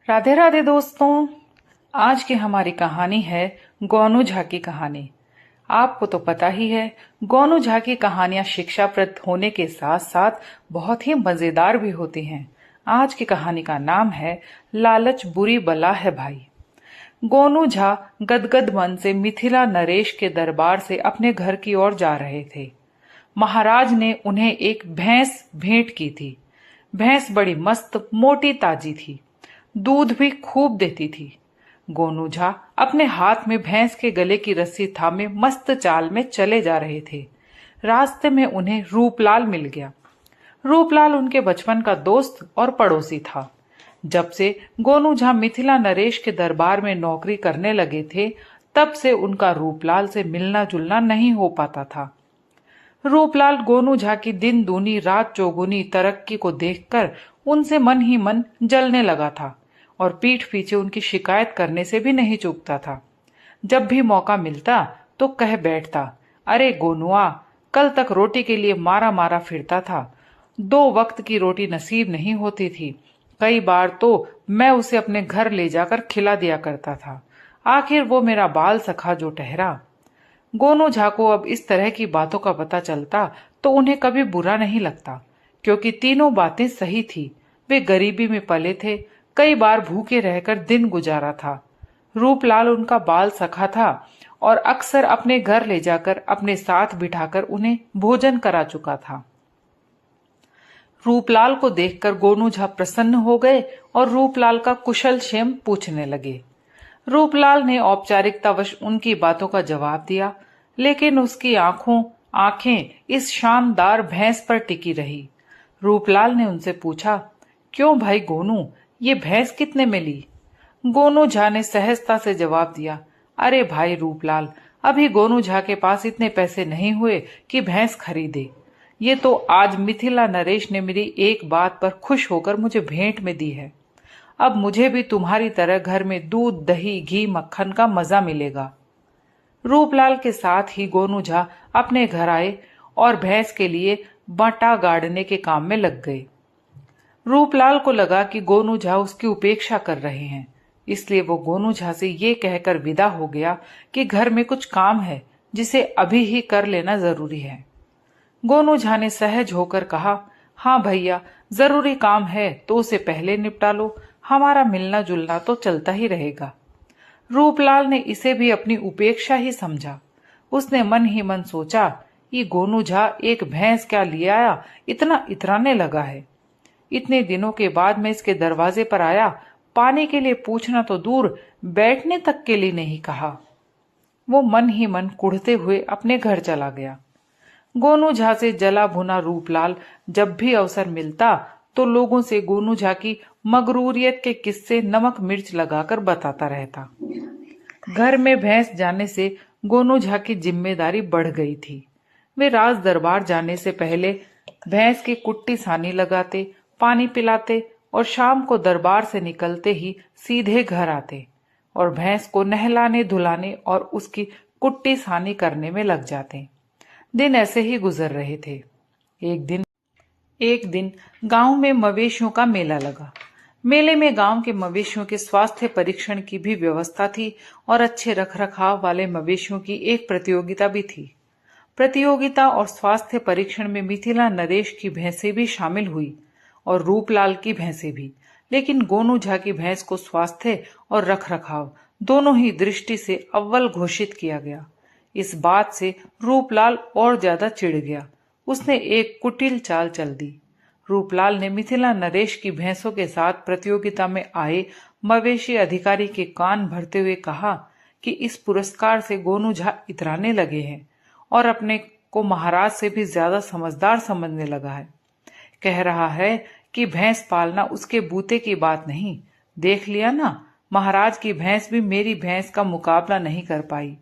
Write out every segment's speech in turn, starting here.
राधे राधे दोस्तों। आज की हमारी कहानी है गोनू झा की कहानी। आपको तो पता ही है, गोनू झा की कहानियां शिक्षाप्रद होने के साथ साथ बहुत ही मजेदार भी होती हैं। आज की कहानी का नाम है लालच बुरी बला है भाई। गोनू झा गदगद मन से मिथिला नरेश के दरबार से अपने घर की ओर जा रहे थे। महाराज ने उन्हें एक भैंस भेंट की थी। भैंस बड़ी मस्त मोटी ताजी थी, दूध भी खूब देती थी। गोनू झा अपने हाथ में भैंस के गले की रस्सी थामे मस्त चाल में चले जा रहे थे। रास्ते में उन्हें रूपलाल मिल गया। रूपलाल उनके बचपन का दोस्त और पड़ोसी था। जब से गोनू झा मिथिला नरेश के दरबार में नौकरी करने लगे थे, तब से उनका रूपलाल से मिलना जुलना नहीं हो पाता था। रूपलाल गोनू झा की दिन दूनी रात चौगुनी तरक्की को देखकर उनसे मन ही मन जलने लगा था और पीठ पीछे उनकी शिकायत करने से भी नहीं चूकता था। जब भी मौका मिलता तो कह बैठता, अरे गोनुआ, कल तक रोटी के लिए मारा मारा फिरता था। 2 वक्त की रोटी नसीब नहीं होती थी। कई बार तो मैं उसे अपने घर ले जाकर खिला दिया करता था। आखिर वो मेरा बाल सखा जो ठहरा। गोनू झा को अब इस तरह की बातों का पता चलता तो उन्हें कभी बुरा नहीं लगता, क्योंकि तीनों बातें सही थी। वे गरीबी में पले थे, कई बार भूखे रहकर दिन गुजारा था। रूपलाल उनका बाल सखा था और अक्सर अपने घर ले जाकर अपने साथ बिठाकर उन्हें भोजन करा चुका था। रूपलाल को देखकर गोनू झा प्रसन्न हो गए और रूपलाल का कुशल क्षेम पूछने लगे। रूपलाल ने औपचारिकतावश उनकी बातों का जवाब दिया, लेकिन उसकी आंखें इस शानदार भैंस पर टिकी रही। रूपलाल ने उनसे पूछा, क्यों भाई गोनू, ये भैंस कितने में ली? गोनू झा ने सहजता से जवाब दिया, अरे भाई रूपलाल, अभी गोनू झा के पास इतने पैसे नहीं हुए कि भैंस खरीदे। ये तो आज मिथिला नरेश ने मेरी एक बात पर खुश होकर मुझे भेंट में दी है। अब मुझे भी तुम्हारी तरह घर में दूध दही घी मक्खन का मजा मिलेगा। रूपलाल के साथ ही गोनू झा अपने घर आए और भैंस के लिए बंटा गाड़ने के काम में लग गए। रूपलाल को लगा कि गोनू झा उसकी उपेक्षा कर रहे हैं, इसलिए वो गोनू झा से ये कहकर विदा हो गया कि घर में कुछ काम है जिसे अभी ही कर लेना जरूरी है। गोनू झा ने सहज होकर कहा, हाँ भैया, जरूरी काम है तो उसे पहले निपटा लो, हमारा मिलना जुलना तो चलता ही रहेगा। रूपलाल ने इसे भी अपनी उपेक्षा ही समझा। उसने मन ही मन सोचा, ये गोनू झा एक भैंस क्या ले आया, इतना इतराने लगा है। इतने दिनों के बाद मैं इसके दरवाजे पर आया, पानी के लिए पूछना तो दूर, बैठने तक के लिए नहीं कहा। वो मन ही मन कुढ़ते हुए अपने घर चला गया। गोनू झा से जला भुना रूपलाल जब भी अवसर मिलता तो लोगों से गोनू झा की मगरूरियत के किस्से नमक मिर्च लगाकर बताता रहता। घर में भैंस जाने से गोनू झा की जिम्मेदारी बढ़ गई थी। वे राज दरबार जाने से पहले भैंस की कुट्टी सानी लगाते, पानी पिलाते और शाम को दरबार से निकलते ही सीधे घर आते और भैंस को नहलाने धुलाने और उसकी कुट्टी सानी करने में लग जाते। दिन ऐसे ही गुजर रहे थे। एक दिन गांव में मवेशियों का मेला लगा। मेले में गांव के मवेशियों के स्वास्थ्य परीक्षण की भी व्यवस्था थी और अच्छे रखरखाव वाले मवेशियों की एक प्रतियोगिता भी थी। प्रतियोगिता और स्वास्थ्य परीक्षण में मिथिला नरेश की भैंसें भी शामिल हुई और रूपलाल की भैंसें भी, लेकिन गोनू झा की भैंस को स्वास्थ्य और रखरखाव दोनों ही दृष्टि से अव्वल घोषित किया गया। इस बात से रूपलाल और ज्यादा चिढ़ गया। उसने एक कुटिल चाल चल दी। रूपलाल ने मिथिला नरेश की भैंसों के साथ प्रतियोगिता में आए मवेशी अधिकारी के कान भरते हुए कहा कि इस पुरस्कार से गोनू झा इतराने लगे हैं और अपने को महाराज से भी ज्यादा समझदार समझने लगा है। कह रहा है कि भैंस पालना उसके बूते की बात नहीं। देख लिया ना, महाराज की भैंस भी मेरी भैंस का मुकाबला नहीं कर पाई।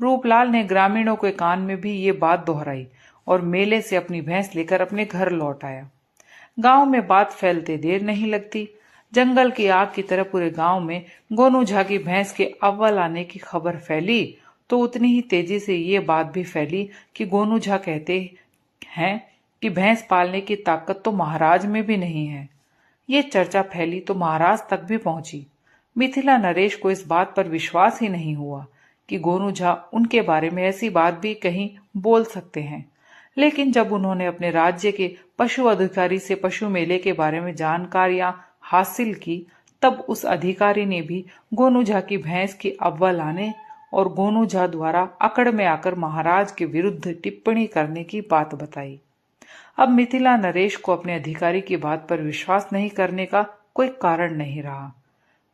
रूपलाल ने ग्रामीणों के कान में भी ये बात दोहराई और मेले से अपनी भैंस लेकर अपने घर लौट आया। गांव में बात फैलते देर नहीं लगती। जंगल की आग की तरह पूरे गांव में गोनू झा की भैंस के अव्वल आने की खबर फैली तो उतनी ही तेजी से ये बात भी फैली कि गोनू झा कहते हैं कि भैंस पालने की ताकत तो महाराज में भी नहीं है। ये चर्चा फैली तो महाराज तक भी पहुंची। मिथिला नरेश को इस बात पर विश्वास ही नहीं हुआ कि गोनू झा उनके बारे में ऐसी बात भी कहीं बोल सकते हैं। लेकिन जब उन्होंने अपने राज्य के पशु अधिकारी से पशु मेले के बारे में जानकारियां हासिल की, तब उस अधिकारी ने भी गोनू झा की भैंस की अव्वल आने और गोनू झा द्वारा अकड़ में आकर महाराज के विरुद्ध टिप्पणी करने की बात बताई। अब मिथिला नरेश को अपने अधिकारी की बात पर विश्वास नहीं करने का कोई कारण नहीं रहा।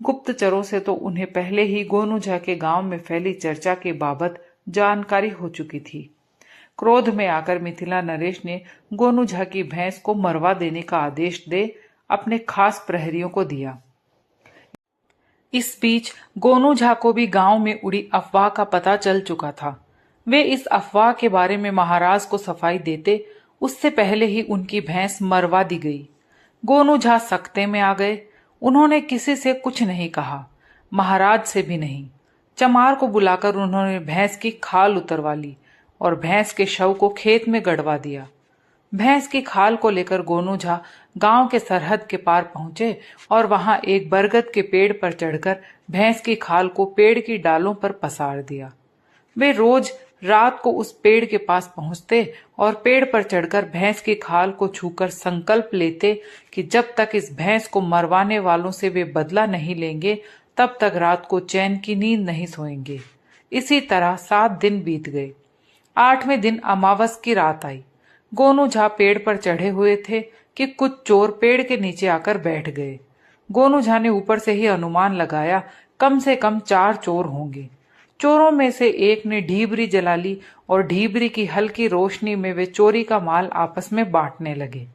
गुप्तचरों से तो उन्हें पहले ही गोनू झा के गांव में फैली चर्चा के बाबत जानकारी हो चुकी थी। क्रोध में आकर मिथिला नरेश ने गोनू झा की भैंस को मरवा देने का आदेश दे अपने खास प्रहरियों को दिया। इस बीच गोनू झा को भी गांव में उड़ी अफवाह का पता चल चुका था। वे इस अफवाह के बारे में महाराज को सफाई देते उससे पहले ही उनकी भैंस मरवा दी गई। गोनू झा सख्ते में आ गए। उन्होंने किसी से कुछ नहीं कहा, महाराज से भी नहीं। चमार को बुलाकर उन्होंने भैंस की खाल उतरवा ली और भैंस के शव को खेत में गड़वा दिया। भैंस की खाल को लेकर गोनू झा गांव के सरहद के पार पहुंचे और वहां एक बरगद के पेड़ पर चढ़कर भैंस की खाल को पेड़ की डालों पर पसार दिया। वे रोज रात को उस पेड़ के पास पहुंचते और पेड़ पर चढ़कर भैंस की खाल को छूकर संकल्प लेते कि जब तक इस भैंस को मरवाने वालों से वे बदला नहीं लेंगे, तब तक रात को चैन की नींद नहीं सोएंगे। इसी तरह 7 दिन बीत गए। 8वें दिन अमावस की रात आई। गोनू झा पेड़ पर चढ़े हुए थे कि कुछ चोर पेड़ के नीचे आकर बैठ गए। गोनू झा ने ऊपर से ही अनुमान लगाया कम से कम 4 चोर होंगे। चोरों में से एक ने ढीबरी जला ली और ढीबरी की हल्की रोशनी में वे चोरी का माल आपस में बांटने लगे।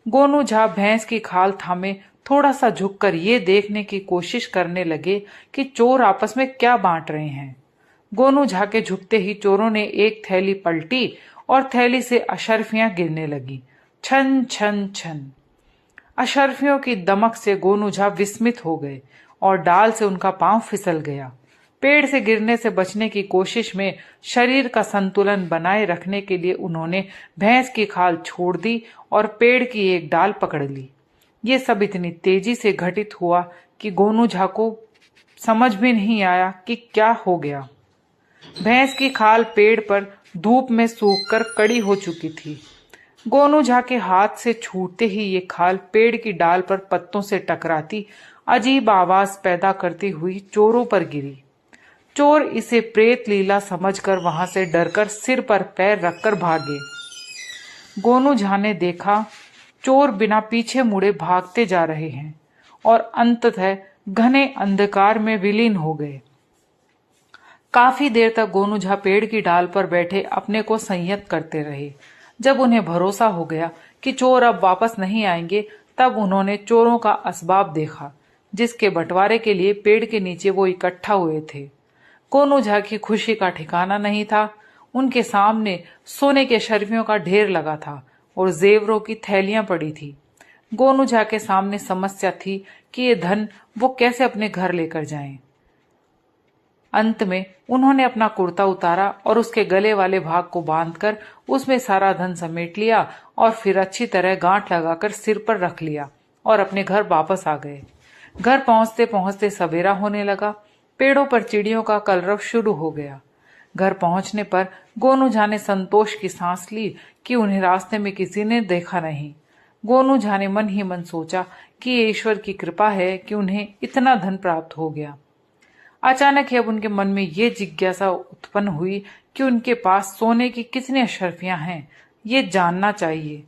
गोनू झा भैंस की खाल थामे थोड़ा सा झुककर ये देखने की कोशिश करने लगे कि चोर आपस में क्या बांट रहे हैं। गोनू झा के झुकते ही चोरों ने एक थैली पलटी और थैली से अशर्फियां गिरने लगी। छन छन छन। अशर्फियों की दमक से गोनू झा विस्मित हो गए और डाल से उनका पांव फिसल गया। पेड़ से गिरने से बचने की कोशिश में शरीर का संतुलन बनाए रखने के लिए उन्होंने भैंस की खाल छोड़ दी और पेड़ की एक डाल पकड़ ली। ये सब इतनी तेजी से घटित हुआ कि गोनू झा को समझ भी नहीं आया कि क्या हो गया। भैंस की खाल पेड़ पर धूप में सूखकर कड़ी हो चुकी थी। गोनू झा के हाथ से छूटते ही ये खाल पेड़ की डाल पर पत्तों से टकराती अजीब आवाज पैदा करती हुई चोरों पर गिरी। चोर इसे प्रेत लीला समझकर वहां से डरकर सिर पर पैर रखकर भागे। गोनू झा ने देखा चोर बिना पीछे मुड़े भागते जा रहे हैं और अंततः घने अंधकार में विलीन हो गए। काफी देर तक गोनू झा पेड़ की डाल पर बैठे अपने को संयत करते रहे। जब उन्हें भरोसा हो गया कि चोर अब वापस नहीं आएंगे, तब उन्होंने चोरों का असबाब देखा जिसके बंटवारे के लिए पेड़ के नीचे वो इकट्ठा हुए थे। गोनू झा की खुशी का ठिकाना नहीं था। उनके सामने सोने के शर्फियों का ढेर लगा था और जेवरों की थैलियां पड़ी थी। गोनू झा के सामने समस्या थी कि ये धन वो कैसे अपने घर लेकर जाएं। अंत में उन्होंने अपना कुर्ता उतारा और उसके गले वाले भाग को बांधकर उसमें सारा धन समेट लिया और फिर अच्छी तरह गांठ लगाकर सिर पर रख लिया और अपने घर वापस आ गए। घर पहुंचते पहुंचते सवेरा होने लगा। पेड़ों पर चिड़ियों का कलरव शुरू हो गया। घर पहुंचने पर गोनू झा ने संतोष की सांस ली कि उन्हें रास्ते में किसी ने देखा नहीं। गोनू झा ने मन ही मन सोचा कि ये ईश्वर की कृपा है कि उन्हें इतना धन प्राप्त हो गया। अचानक ही अब उनके मन में ये जिज्ञासा उत्पन्न हुई कि उनके पास सोने की कितनी अशर्फियां हैं, ये जानना चाहिए।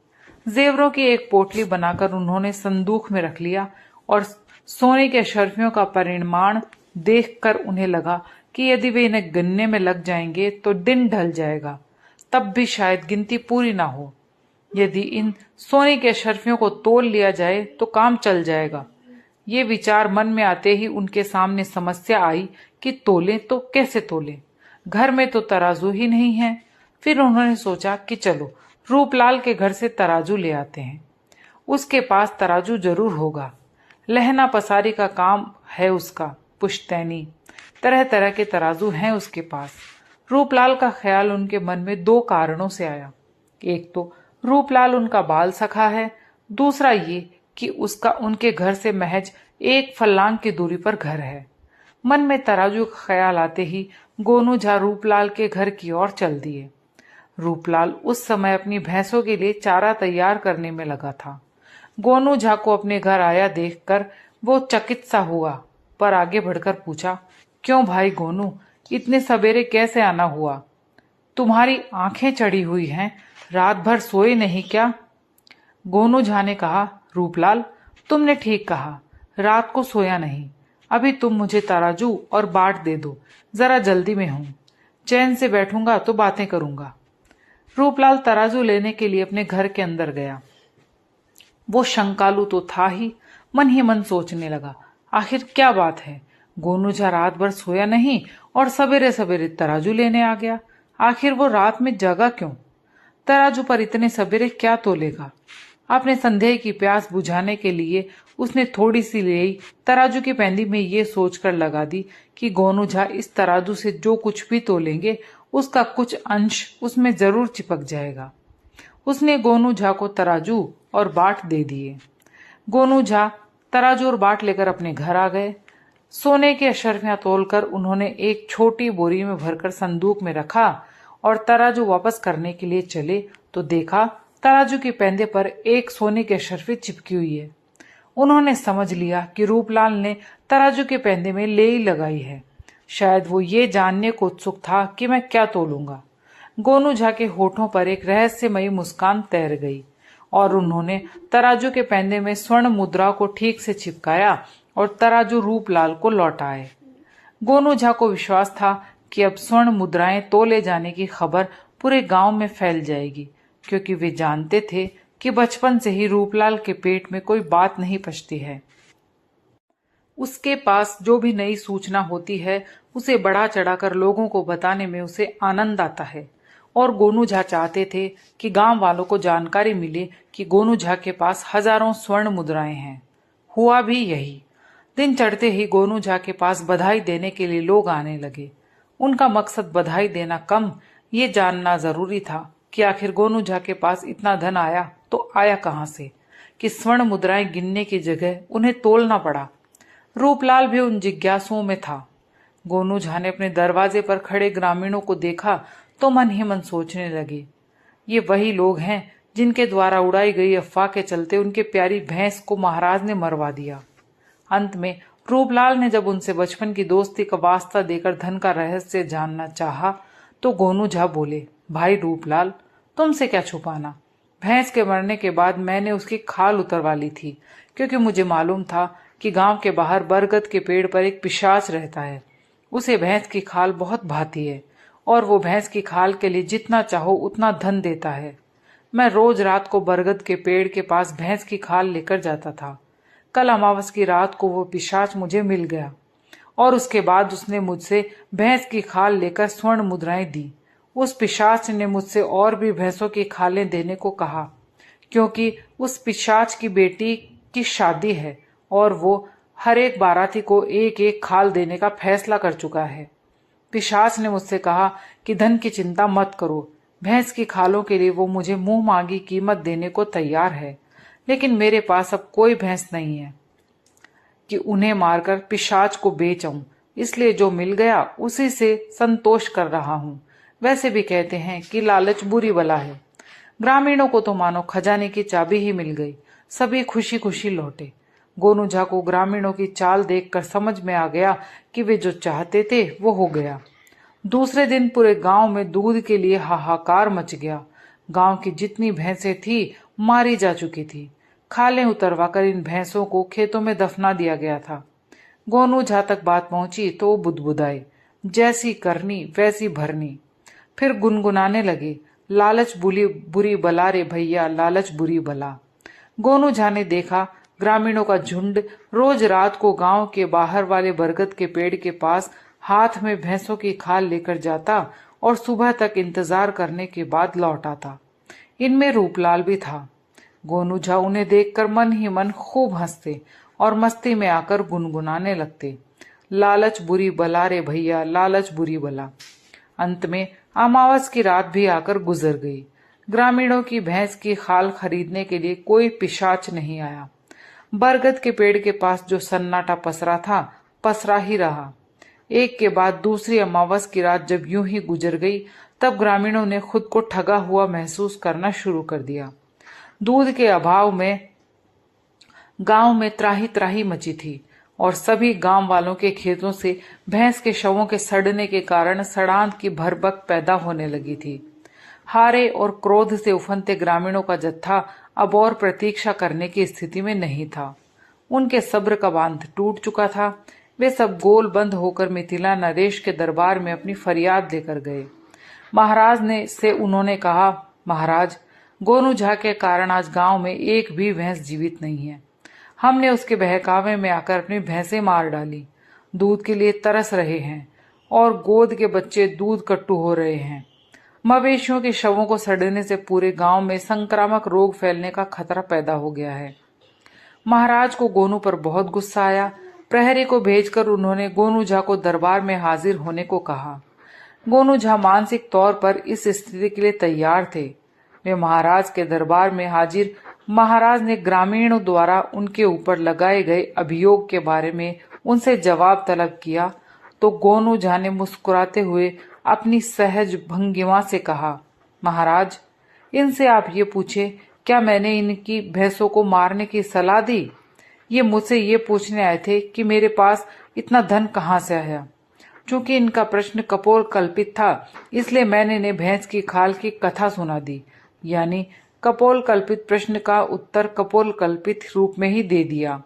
जेवरों की एक पोटली बनाकर उन्होंने संदूक में रख लिया और सोने के अशर्फियों का परिमाण देखकर उन्हें लगा कि यदि वे इन्हें गिनने में लग जाएंगे तो दिन ढल जाएगा, तब भी शायद गिनती पूरी ना हो। यदि इन सोने के अशर्फियों को तोल लिया जाए तो काम चल जाएगा। ये विचार मन में आते ही उनके सामने समस्या आई कि तोलें तो कैसे तोलें। घर में तो तराजू ही नहीं है। फिर उन्होंने सोचा कि चलो रूपलाल के घर से तराजू ले आते हैं, उसके पास तराजू जरूर होगा। लहना पसारी का काम है उसका, पुश्तैनी, तरह तरह के तराजू हैं उसके पास। रूपलाल का ख्याल उनके मन में 2 कारणों से आया। एक तो रूपलाल उनका बाल सखा है, दूसरा ये कि उसका उनके घर से महज 1 फर्लांग की दूरी पर घर है। मन में तराजू का ख्याल आते ही गोनू झा रूपलाल के घर की ओर चल दिए। रूपलाल उस समय अपनी भैंसों के लिए चारा तैयार करने में लगा था। गोनू झा को अपने घर आया देखकर वो चकित सा हुआ, पर आगे बढ़कर पूछा, क्यों भाई गोनू, इतने सवेरे कैसे आना हुआ? तुम्हारी आंखें चढ़ी हुई हैं, रात भर सोए नहीं क्या? गोनू झा ने कहा, रूपलाल तुमने ठीक कहा, रात को सोया नहीं। अभी तुम मुझे तराजू और बाट दे दो, जरा जल्दी में हूं। चैन से बैठूंगा तो बातें करूंगा। रूपलाल तराजू लेने के लिए अपने घर के अंदर गया। वो शंकालू तो था ही मन सोचने लगा, आखिर क्या बात है? गोनू झा रात भर सोया नहीं और सवेरे सवेरे तराजू लेने आ गया। आखिर वो रात में जगा क्यों? तराजू पर इतने सवेरे क्या तोलेगा? अपने संदेह की प्यास बुझाने के लिए उसने थोड़ी सी लेई तराजू की पैंदी में ये सोचकर लगा दी कि गोनू झा इस तराजू से जो कुछ भी तोलेंगे उसका कुछ अंश उसमें जरूर चिपक जाएगा। उसने गोनू झा को तराजू और बाट दे दिए। गोनू झा तराजू और बाट लेकर अपने घर आ गए। सोने की अशर्फियां तोलकर उन्होंने एक छोटी बोरी में भरकर संदूक में रखा और तराजू वापस करने के लिए चले तो देखा तराजू के पैंदे पर एक सोने की अशर्फी चिपकी हुई है। उन्होंने समझ लिया कि रूपलाल ने तराजू के पैंदे में लेई लगाई है। शायद वो ये जानने को उत्सुक था कि मैं क्या तोलूंगा। गोनू झा के होठों पर एक रहस्यमयी मुस्कान तैर गई और उन्होंने तराजू के पैंदे में स्वर्ण मुद्रा को ठीक से चिपकाया और तराजू रूपलाल को लौटाए। गोनू झा को विश्वास था कि अब स्वर्ण मुद्राएं तोले जाने की खबर पूरे गांव में फैल जाएगी, क्योंकि वे जानते थे कि बचपन से ही रूपलाल के पेट में कोई बात नहीं पचती है। उसके पास जो भी नई सूचना होती है उसे बढ़ा चढ़ाकर लोगों को बताने में उसे आनंद आता है। और गोनू झा चाहते थे कि गांव वालों को जानकारी मिले कि गोनू झा के पास हजारों स्वर्ण मुद्राएं हैं। हुआ भी यही। दिन चढ़ते ही गोनू झा के पास बधाई देने के लिए लोग आने लगे। उनका मकसद बधाई देना कम, ये जानना जरूरी था कि आखिर गोनू झा के पास इतना धन आया तो आया कहां से कि स्वर्ण मुद्राएं गिनने की जगह उन्हें तोलना पड़ा। रूपलाल भी उन जिज्ञासुओं में था। गोनू झा ने अपने दरवाजे पर खड़े ग्रामीणों को देखा तो मन ही मन सोचने लगे, ये वही लोग हैं जिनके द्वारा उड़ाई गई अफवाह के चलते उनके प्यारी भैंस को महाराज ने मरवा दिया। अंत में रूपलाल ने जब उनसे बचपन की दोस्ती का वास्ता देकर धन का रहस्य जानना चाहा तो गोनू झा बोले, भाई रूपलाल तुमसे क्या छुपाना, भैंस के मरने के बाद मैंने उसकी खाल उतरवा ली थी, क्योंकि मुझे मालूम था कि गांव के बाहर बरगद के पेड़ पर एक पिशाच रहता है। उसे भैंस की खाल बहुत भाती है और वो भैंस की खाल के लिए जितना चाहो उतना धन देता है। मैं रोज रात को बरगद के पेड़ के पास भैंस की खाल लेकर जाता था। कल अमावस की रात को वो पिशाच मुझे मिल गया और उसके बाद उसने मुझसे भैंस की खाल लेकर स्वर्ण मुद्राएं दी। उस पिशाच ने मुझसे और भी भैंसों की खालें देने को कहा, क्योंकि उस पिशाच की बेटी की शादी है और वो हर एक बाराती को एक एक खाल देने का फैसला कर चुका है। पिशाच ने मुझसे कहा कि धन की चिंता मत करो, भैंस की खालों के लिए वो मुझे मुंह मांगी कीमत देने को तैयार है, लेकिन मेरे पास अब कोई भैंस नहीं है कि उन्हें मारकर पिशाच को बेच आऊं, इसलिए जो मिल गया उसी से संतोष कर रहा हूं। वैसे भी कहते हैं कि लालच बुरी बला है। ग्रामीणों को तो मानो खजाने की चाबी ही मिल गई। सभी खुशी खुशी लौटे। गोनू झा को ग्रामीणों की चाल देखकर समझ में आ गया कि वे जो चाहते थे वो हो गया। दूसरे दिन पूरे गांव में दूध के लिए हाहाकार मच गया। गांव की जितनी भैंसें थी मारी जा चुकी थी। खालें उतरवाकर इन भैंसों को खेतों में दफना दिया गया था। गोनू झा तक बात पहुंची तो वो बुदबुदाए, जैसी करनी वैसी भरनी। फिर गुनगुनाने लगे, लालच बुरी बला रे भैया, लालच बुरी बला। गोनू झा ने देखा ग्रामीणों का झुंड रोज रात को गांव के बाहर वाले बरगद के पेड़ के पास हाथ में भैंसों की खाल लेकर जाता और सुबह तक इंतजार करने के बाद लौट आता। इनमें रूपलाल भी था। गोनू झा उन्हें देखकर मन ही मन खूब हंसते और मस्ती में आकर गुनगुनाने लगते, लालच बुरी बला रे भैया, लालच बुरी बला। अंत में अमावस की रात भी आकर गुजर गई। ग्रामीणों की भैंस की खाल खरीदने के लिए कोई पिशाच नहीं आया। बरगद के पेड़ के पास जो सन्नाटा पसरा था, पसरा ही रहा। एक के बाद दूसरी अमावस की रात जब यूं ही गुजर गई, तब ग्रामीणों ने खुद को ठगा हुआ महसूस करना शुरू कर दिया। दूध के अभाव में गांव में त्राही त्राही मची थी और सभी गांव वालों के खेतों से भैंस के शवों के सड़ने के कारण सड़ांत की भरबक पैदा होने लगी थी। हारे और क्रोध से उफनते ग्रामीणों का जत्था अब और प्रतीक्षा करने की स्थिति में नहीं था। उनके सब्र का बांध टूट चुका था। वे सब गोल बंद होकर मिथिला नरेश के दरबार में अपनी फरियाद लेकर गए। महाराज ने से उन्होंने कहा, महाराज, गोनू झा के कारण आज गांव में एक भी भैंस जीवित नहीं है। हमने उसके बहकावे में आकर अपनी भैंसें मार डाली, दूध के लिए तरस रहे हैं और गोद के बच्चे दूध कट्टू हो रहे हैं। मवेशियों के शवों को सड़ने से पूरे गांव में संक्रामक रोग फैलने का खतरा पैदा हो गया है। महाराज को गोनू पर बहुत गुस्सा आया। प्रहरी को भेजकर उन्होंने गोनू झा को दरबार में हाजिर होने को कहा। गोनू झा मानसिक तौर पर इस स्थिति के लिए तैयार थे। वे महाराज के दरबार में हाजिर। महाराज ने ग्रामीणों द्वारा उनके ऊपर लगाए गए अभियोग के बारे में उनसे जवाब तलब किया तो गोनू झा ने मुस्कुराते हुए अपनी सहज भंगिमा से कहा, महाराज, इनसे आप ये पूछे, क्या मैंने इनकी भैंसों को मारने की सलाह दी? ये मुझसे ये पूछने आए थे कि मेरे पास इतना धन कहाँ से आया। चूंकि इनका प्रश्न कपोल कल्पित था, इसलिए मैंने इन्हें भैंस की खाल की कथा सुना दी, यानी कपोल कल्पित प्रश्न का उत्तर कपोल कल्पित रूप में ही दे दिया।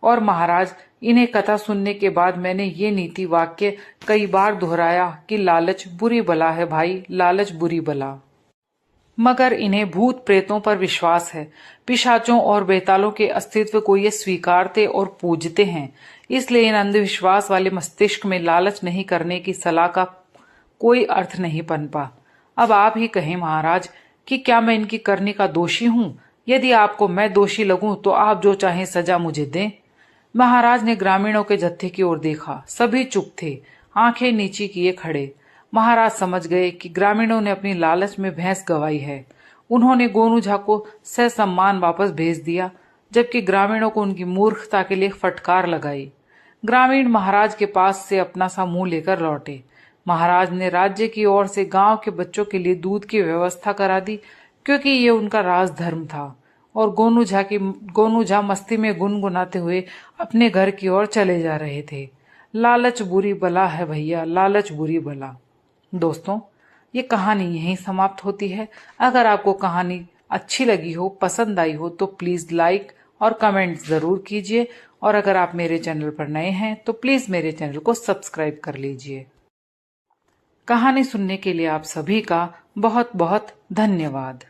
और महाराज, इन्हें कथा सुनने के बाद मैंने ये नीति वाक्य कई बार दोहराया कि लालच बुरी बला है भाई, लालच बुरी बला। मगर इन्हें भूत प्रेतों पर विश्वास है, पिशाचों और बेतालों के अस्तित्व को ये स्वीकारते और पूजते हैं। इसलिए इन अंधविश्वास वाले मस्तिष्क में लालच नहीं करने की सलाह का कोई अर्थ नहीं पनपा। अब आप ही कहें महाराज कि क्या मैं इनकी करनी का दोषी हूं? यदि आपको मैं दोषी लगूं तो आप जो चाहें सजा मुझे दें। महाराज ने ग्रामीणों के जत्थे की ओर देखा। सभी चुप थे, आंखें नीची किए खड़े। महाराज समझ गए कि ग्रामीणों ने अपनी लालच में भैंस गंवाई है। उन्होंने गोनू झा को ससम्मान वापस भेज दिया, जबकि ग्रामीणों को उनकी मूर्खता के लिए फटकार लगाई। ग्रामीण महाराज के पास से अपना सा मुंह लेकर लौटे। महाराज ने राज्य की ओर से गांव के बच्चों के लिए दूध की व्यवस्था करा दी, क्योंकि ये उनका राजधर्म था। और गोनू झा मस्ती में गुनगुनाते हुए अपने घर की ओर चले जा रहे थे। लालच बुरी बला है भैया, लालच बुरी बला। दोस्तों, ये कहानी यहीं समाप्त होती है। अगर आपको कहानी अच्छी लगी हो, पसंद आई हो, तो प्लीज लाइक और कमेंट जरूर कीजिए। और अगर आप मेरे चैनल पर नए हैं तो प्लीज मेरे चैनल को सब्सक्राइब कर लीजिए। कहानी सुनने के लिए आप सभी का बहुत बहुत धन्यवाद।